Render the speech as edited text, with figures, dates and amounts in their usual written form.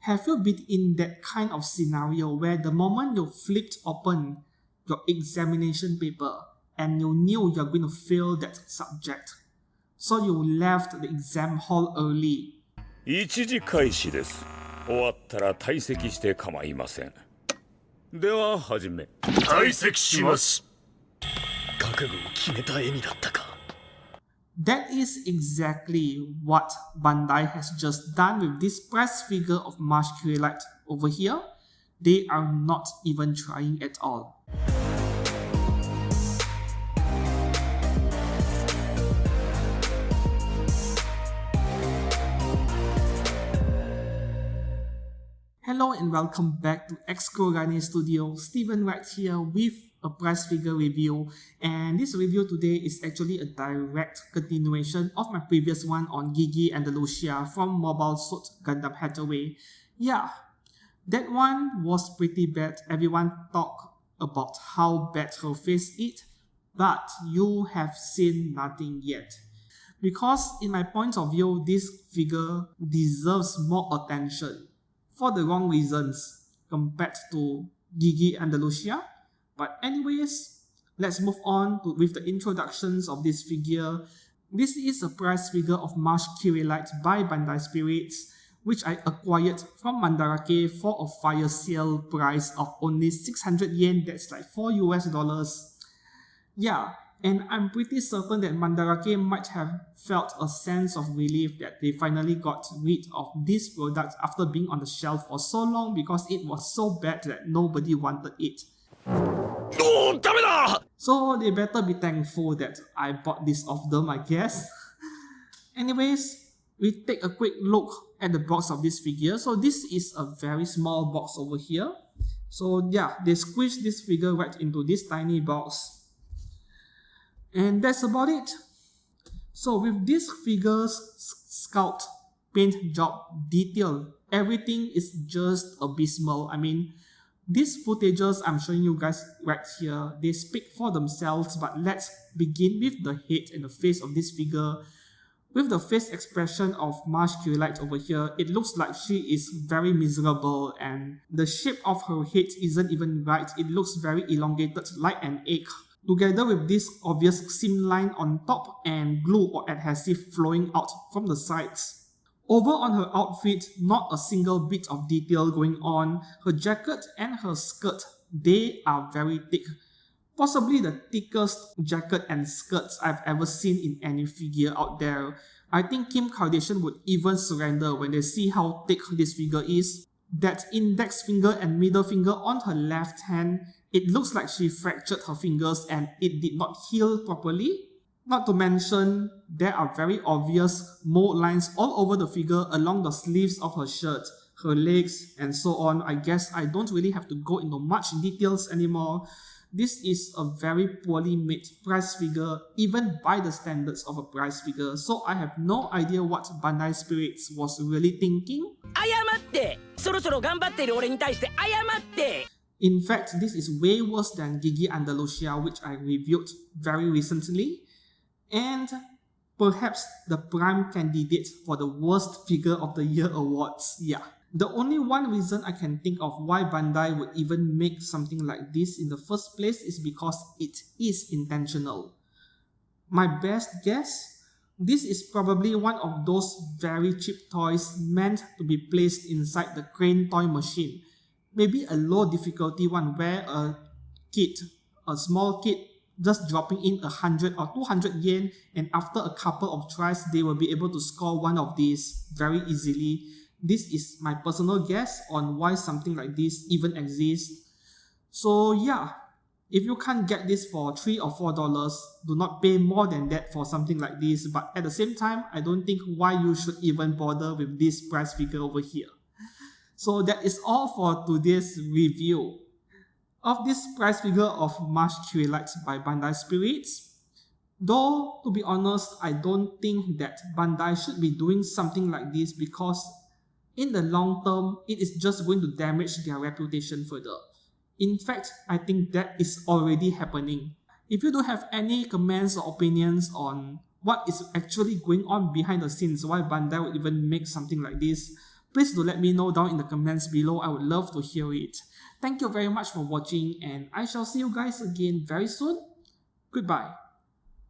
Have you been in that kind of scenario where the moment you flipped open your examination paper and you knew you're going to fail that subject, so you left the exam hall early? 一時開始です。終わったら退席して構いません。では始め。退席します。覚悟を決めた笑みだったか。That is exactly what Bandai has just done with this price figure of Mash Kyrielight over here. They are not even trying at all. Hello and welcome back to X-Kurane Studio. Steven right here with a price figure review, and this review today is actually a direct continuation of my previous one on Gigi Andalucia from Mobile Suit Gundam Hathaway. Yeah, that one was pretty bad. Everyone talked about how bad her face is, but you have seen nothing yet. Because in my point of view, this figure deserves more attention for the wrong reasons compared to Gigi Andalucia. But anyways, let's move on with the introductions of this figure. This is a price figure of Mash Kyrielight by Bandai Spirits, which I acquired from Mandarake for a fire sale price of only 600 yen, that's like $4 US. Yeah, and I'm pretty certain that Mandarake might have felt a sense of relief that they finally got rid of this product after being on the shelf for so long because it was so bad that nobody wanted it. So they better be thankful that I bought this off them, I guess. Anyways, we take a quick look at the box of this figure. So this is a very small box over here. So yeah, they squished this figure right into this tiny box. And that's about it. So with this figure's sculpt, paint job, detail, everything is just abysmal. I mean, these footages I'm showing you guys right here, they speak for themselves, but let's begin with the head and the face of this figure. With the face expression of Mash Kyrielight over here, it looks like she is very miserable and the shape of her head isn't even right. It looks very elongated like an egg, together with this obvious seam line on top and glue or adhesive flowing out from the sides. Over on her outfit, not a single bit of detail going on. Her jacket and her skirt, they are very thick. Possibly the thickest jacket and skirts I've ever seen in any figure out there. I think Kim Kardashian would even surrender when they see how thick this figure is. That index finger and middle finger on her left hand, it looks like she fractured her fingers and it did not heal properly. Not to mention, there are very obvious mold lines all over the figure along the sleeves of her shirt, her legs, and so on. I guess I don't really have to go into much details anymore. This is a very poorly made price figure, even by the standards of a price figure, so I have no idea what Bandai Spirits was really thinking. In fact, this is way worse than Gigi Andalucia, which I reviewed very recently, and perhaps the prime candidate for the worst figure of the year awards. Yeah. The only one reason I can think of why Bandai would even make something like this in the first place is because it is intentional. My best guess, this is probably one of those very cheap toys meant to be placed inside the crane toy machine. Maybe a low difficulty one where a small kid, just dropping in 100 or 200 yen, and after a couple of tries, they will be able to score one of these very easily. This is my personal guess on why something like this even exists. So yeah, if you can't get this for $3 or $4, do not pay more than that for something like this. But at the same time, I don't think why you should even bother with this price figure over here. So that is all for today's review of this price figure of Mash Kyrielight by Bandai Spirits. Though, to be honest, I don't think that Bandai should be doing something like this because in the long term, it is just going to damage their reputation further. In fact, I think that is already happening. If you do have any comments or opinions on what is actually going on behind the scenes, why Bandai would even make something like this, please do let me know down in the comments below. I would love to hear it. Thank you very much for watching, and I shall see you guys again very soon. Goodbye.